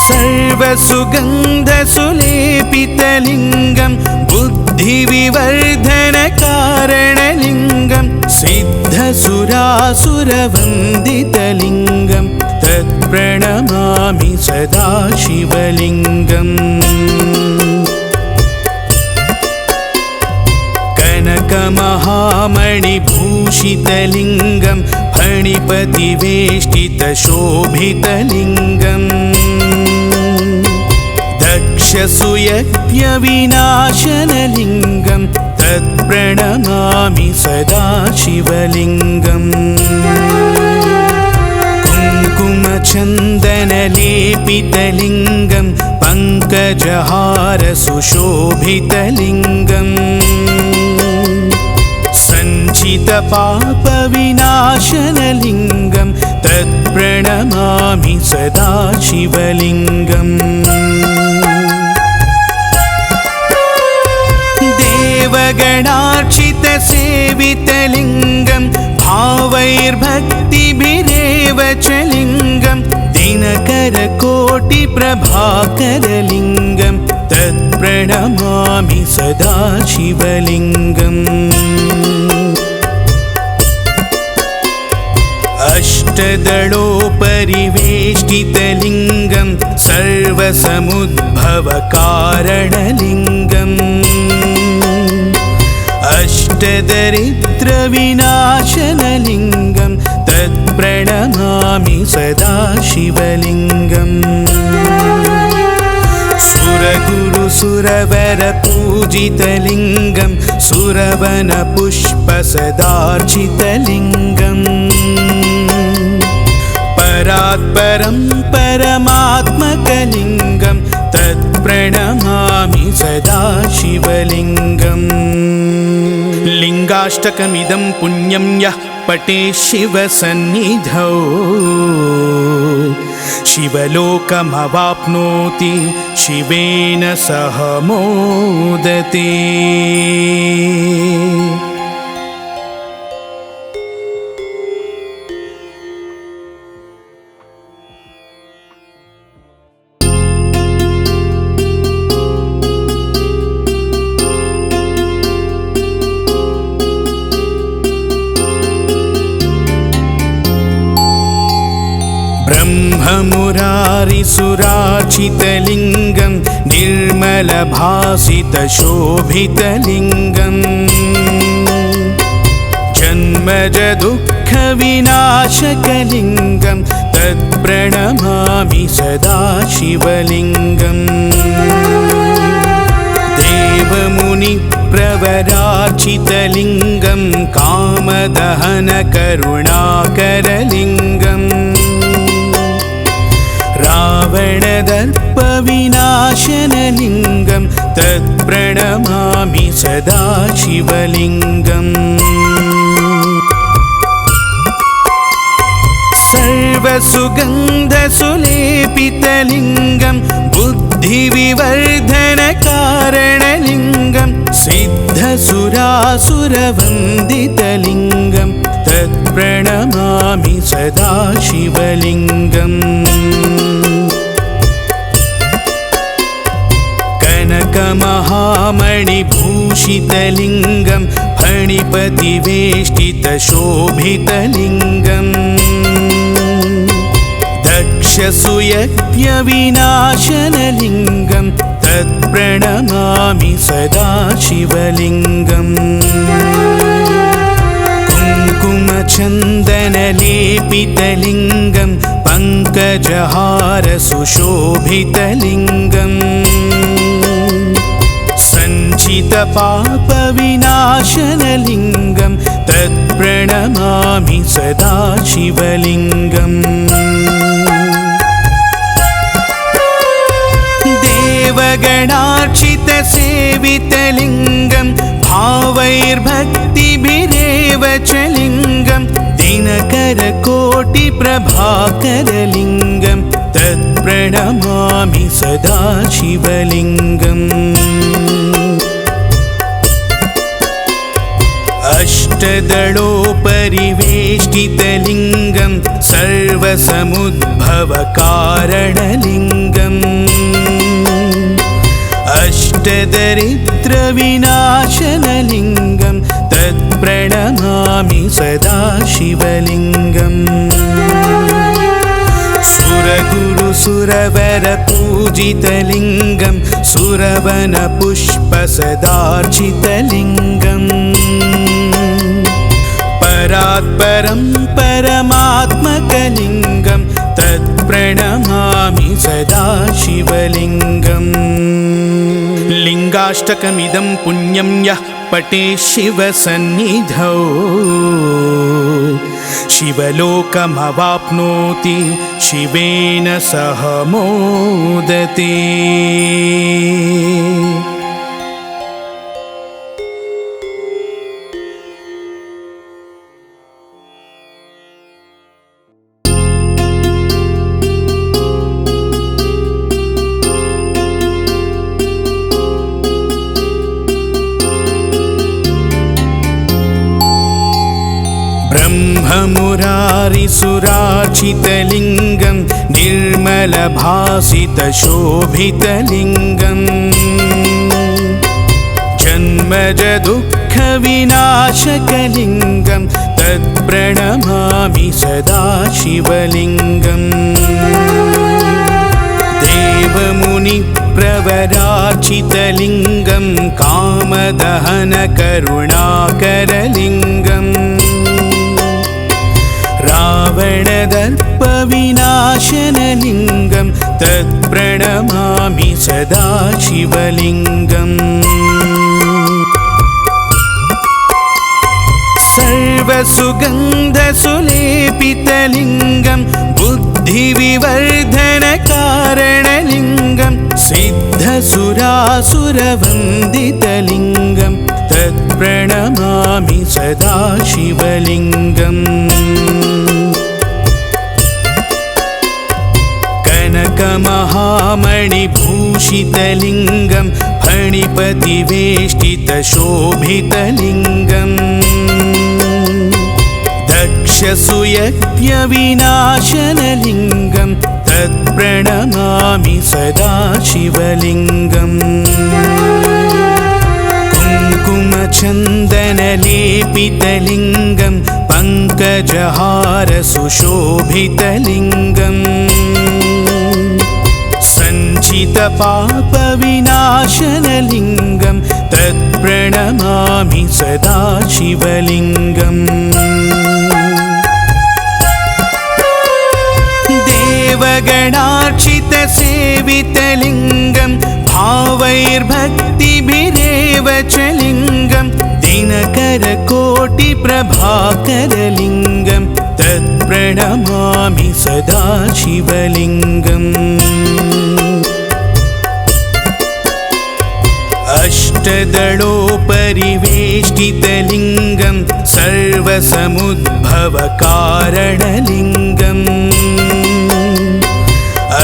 सर्वसुगन्धसुलेपितलिङ्गं बुद्धिविवर्धनकारणलिङ्गं सिद्धसुरासुरवन्दितलिङ्गं तत्प्रणमामि सदा शिवलिङ्गम् कनकमहामणिभूषितलिङ्गं फणिपतिवेष्टितशोभितलिङ्गम् दक्षसूयज्ञविनाशनलिङ्गं तत्प्रणमामि सदा शिवलिङ्गम् कुङ्कुमचन्दनलेपितलिङ्गं पङ्कजहारसुशोभितलिङ्गम् सञ्चितपापविनाशनलिङ्गं तत्प्रणमामि सदा शिवलिङ्गम् देवगणार्चितसेवितलिङ्गं भावैर्भक्तिभिरेव च लिङ्गं दिनकरकोटिप्रभाकरलिङ्गं तत्प्रणमामि सदा शिवलिङ्गम् अष्टदलोपरिवेष्टितलिङ्गं सर्वसमुद्भवकारणलिङ्गम् अष्टदरिद्रविनाशनलिङ्गं तत्प्रणमामि सदा शिवलिङ्गम् सुरगुरुसुरवरपूजितलिङ्गं सुरवनपुष्पसदार्चितलिङ्गम् परात्परं परमात्मकलिङ्गं तत्प्रणमामि सदा शिवलिङ्गम् लिङ्गाष्टकमिदं पुण्यं यः पठेत् शिवसन्निधौ शिवलोकमवाप्नोति शिवेन सह मोदते। ब्रह्ममुरारिसुरार्चितलिङ्गं निर्मलभासितशोभितलिङ्गम् जन्मजदुःखविनाशकलिङ्गं तत्प्रणमामि सदा शिवलिङ्गम् देवमुनिप्रवरार्चितलिङ्गं कामदहनकरुणाकरलिङ्गम् रावणदर्पविनाशनलिङ्गं तत्प्रणमामि सदा शिवलिङ्गम् सर्वसुगन्धसुलेपितलिङ्गं बुद्धिविवर्धनकारणलिङ्गं सिद्धसुरासुरवन्दितलिङ्गं तत्प्रणमामि सदा शिवलिङ्गम् कनकमहामणिभूषितलिङ्गं फणिपतिवेष्टितशोभितलिङ्गम् दक्षसुयज्ञविनाशनलिङ्गं तत्प्रणमामि सदा शिवलिङ्गम् कुङ्कुमचन्दनलेपितलिङ्गं पङ्कजहारसुशोभितलिङ्गम् सञ्चितपापविनाशनलिङ्गं तत्प्रणमामि सदा शिवलिङ्गम् देवगणार्चितसेवितलिङ्गं भावैर्भक्तिभिरेव च लिङ्गं दिनकरकोटिप्रभाकरलिङ्गं तत्प्रणमामि सदा शिवलिङ्गम् अष्टदलोपरिवेष्टितलिङ्गं सर्वसमुद्भवकारणलिङ्गम् अष्टदरिद्रविनाशनलिङ्गं तत्प्रणमामि सदा शिवलिङ्गम् सुरगुरुसुरवरपूजितलिङ्गं सुरवनपुष्पसदार्चितलिङ्गम् परात्परं परमात्मकलिङ्गं तत्प्रणमामि सदा शिवलिङ्गम् लिङ्गाष्टकमिदं पुण्यं यः पठेत् शिवसन्निधौ शिवलोकमवाप्नोति शिवेन सह मोदते। ब्रह्ममुरारिसुरार्चितलिङ्गं निर्मलभासितशोभितलिङ्गम् जन्मजदुःखविनाशकलिङ्गं तत्प्रणमामि सदा शिवलिङ्गम् देवमुनिप्रवरार्चितलिङ्गं कामदहनकरुणाकरलिङ्गम् रावणदर्पविनाशनलिङ्गं तत्प्रणमामि सदा शिवलिङ्गम् सर्वसुगन्धसुलेपितलिङ्गं बुद्धिविवर्धनकारणलिङ्गं सिद्धसुरासुरवन्दितलिङ्गं तत्प्रणमामि सदा शिवलिङ्गम् कनकमहामणिभूषितलिङ्गं फणिपतिवेष्टितशोभितलिङ्गम् दक्षसुयज्ञविनाशनलिङ्गं तत्प्रणमामि सदा शिवलिङ्गम् कुङ्कुमचन्दनलेपितलिङ्गं पङ्कजहारसुशोभितलिङ्गम् सञ्चितपापविनाशनलिङ्गं तत्प्रणमामि सदा शिवलिङ्गम् देवगणार्चितसेवितलिङ्गं भावैर्भक्तिभिरेव च लिङ्गं दिनकरकोटिप्रभाकरलिङ्गं तत्प्रणमामि सदा शिवलिङ्गम् अष्टदलोपरिवेष्टितलिङ्गं सर्वसमुद्भवकारणलिङ्गम्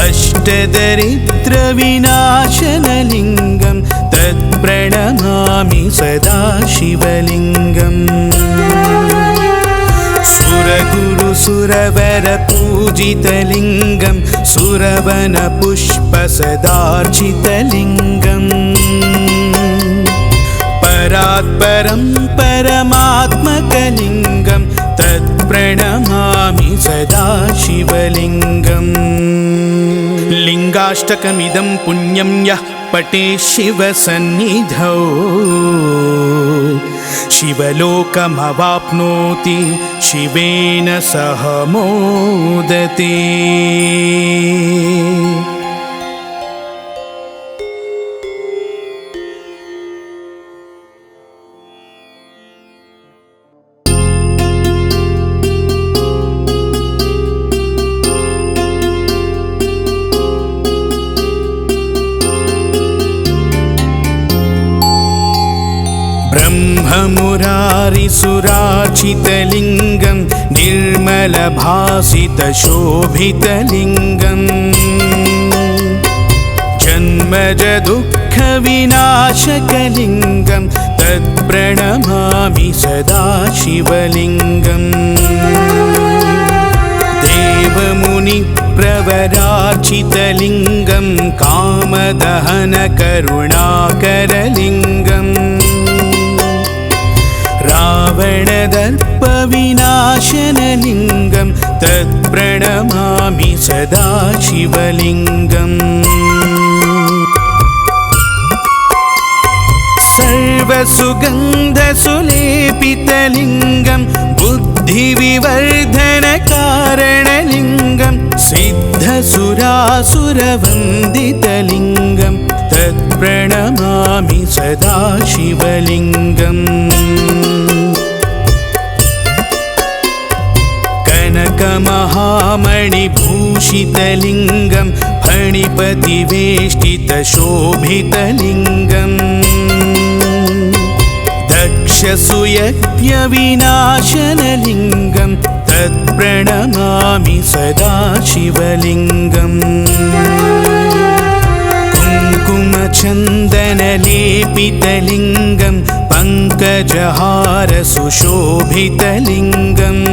अष्टदरिद्रविनाशनलिङ्गं तत्प्रणमामि सदा शिवलिङ्गम् सुरगुरुसुरवरपूजितलिङ्गं सुरवनपुष्पसदार्चितलिङ्गम् परात्परं परमात्मकलिङ्गं तत्प्रणमामि सदा शिवलिङ्गम् लिङ्गाष्टकमिदं पुण्यं यः पठेत् शिवसन्निधौ शिवलोकमवाप्नोति शिवेन सह मोदते। ब्रह्ममुरारिसुरार्चितलिङ्गं निर्मलभासितशोभितलिङ्गं जन्मजदुःखविनाशकलिङ्गं तत्प्रणमामि सदा शिवलिङ्गम् देवमुनिप्रवरार्चितलिङ्गं कामदहनकरुणाकरलिङ्गम् रावणदर्पविनाशनलिङ्गं तत्प्रणमामि सदा शिवलिङ्गम् सर्वसुगन्धसुलेपितलिङ्गं बुद्धिविवर्धनकारणलिङ्गं सिद्धसुरासुरवन्दितलिङ्गं तत्प्रणमामि सदा शिवलिङ्गम् कनकमहामणिभूषितलिङ्गं फणिपतिवेष्टितशोभितलिङ्गम् दक्षसुयज्ञविनाशनलिङ्गं तत्प्रणमामि सदा शिवलिङ्गम् कुङ्कुमचन्दनलेपितलिङ्गं पङ्कजहारसुशोभितलिङ्गम्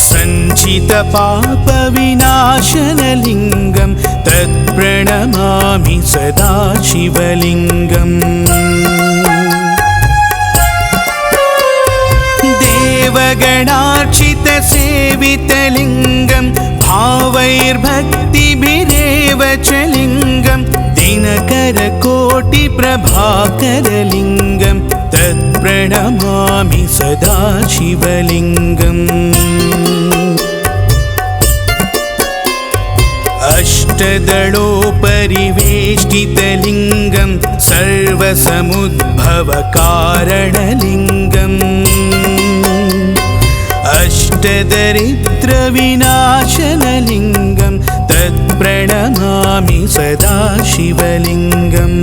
सञ्चितपापविनाशनलिङ्गं तत्प्रणमामि सदा शिवलिङ्गम् देवगणार्चितसेवितलिङ्गं भावैर्भक्तिभिरेव च लिङ्गं दिनकरकोटिप्रभाकरलिङ्गं तत्प्रणमामि सदा शिवलिङ्गम् अष्टदलोपरिवेष्टितलिङ्गं सर्वसमुद्भवकारणलिङ्गम् अष्टदरिद्रविनाशनलिङ्गं तत्प्रणमामि सदा शिवलिङ्गम्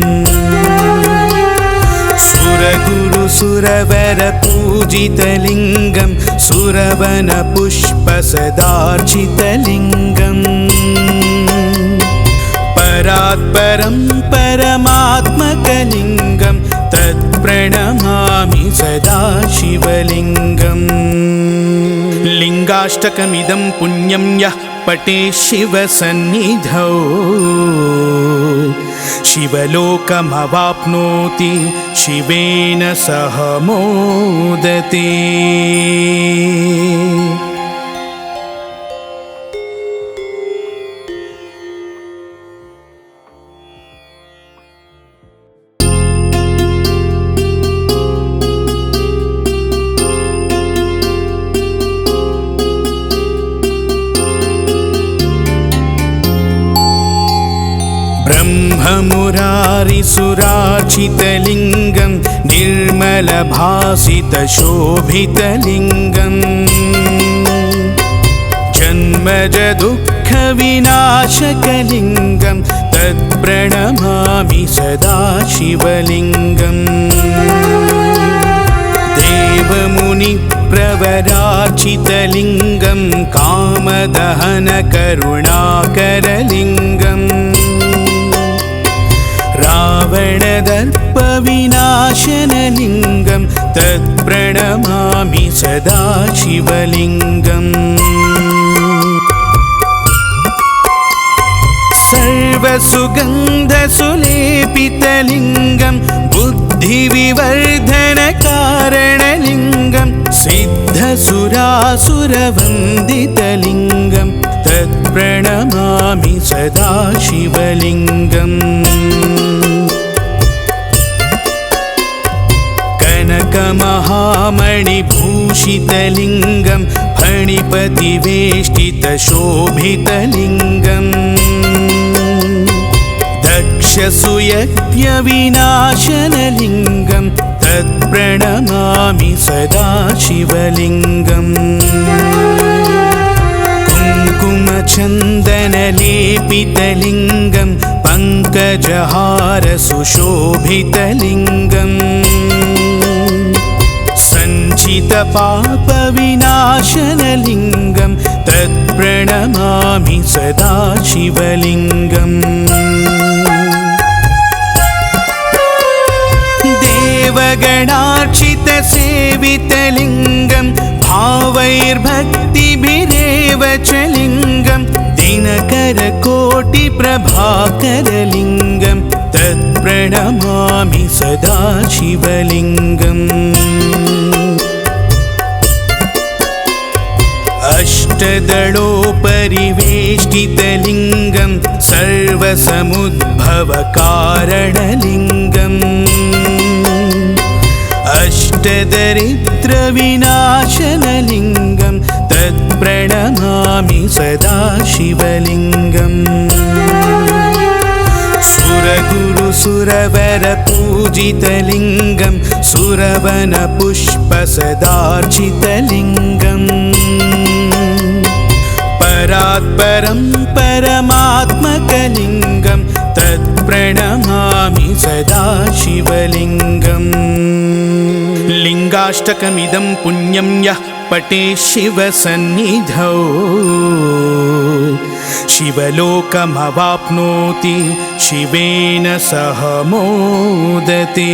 सुरगुरुसुरवरपूजितलिङ्गं सुरवनपुष्पसदार्चितलिङ्गम् परात्परं परमात्मकलिङ्गं तत्प्रणमामि सदा शिवलिङ्गम् लिङ्गाष्टकमिदं पुण्यं यः पठेत् शिवसन्निधौ शिवलोकमवाप्नोति शिवेन सह मोदते। ब्रह्ममुरारिसुरार्चितलिङ्गं निर्मलभासितशोभितलिङ्गम् जन्मजदुःखविनाशकलिङ्गं तत्प्रणमामि सदा शिवलिङ्गम् देवमुनिप्रवरार्चितलिङ्गं कामदहनकरुणाकरलिङ्गम् रावणदर्पविनाशनलिङ्गं तत्प्रणमामि सदा शिवलिङ्गम् सर्वसुगन्धसुलेपितलिङ्गं बुद्धिविवर्धनकारणलिङ्गं सिद्धसुरासुरवन्दितलिङ्गं तत्प्रणमामि सदा शिवलिङ्गम् कनकमहामणिभूषितलिङ्गं फणिपतिवेष्टितशोभितलिङ्गम् दक्षसुयज्ञविनाशनलिङ्गं तत्प्रणमामि सदा शिवलिङ्गम् कुङ्कुमचन्दनलेपितलिङ्गं पङ्कजहारसुशोभितलिङ्गम् सञ्चितपापविनाशनलिङ्गं तत्प्रणमामि सदा शिवलिङ्गम् देवगणार्चितसेवितलिङ्गं भावैर्भक्तिभिरेव च लिङ्गं दिनकरकोटिप्रभाकरलिङ्गं तत्प्रणमामि सदा शिवलिङ्गम् अष्टदलोपरिवेष्टितलिङ्गं सर्वसमुद्भवकारणलिङ्गम् अष्टदरिद्रविनाशनलिङ्गं तत्प्रणमामि सदा शिवलिङ्गम् सुरगुरुसुरवरपूजितलिङ्गं सुरवनपुष्पसदार्चितलिङ्गम् परात्परं परमात्मकलिङ्गं तत्प्रणमामि सदा शिवलिङ्गम् लिङ्गाष्टकमिदं पुण्यं यः पठेत् शिवसन्निधौ शिवलोकमवाप्नोति शिवेन सह मोदते।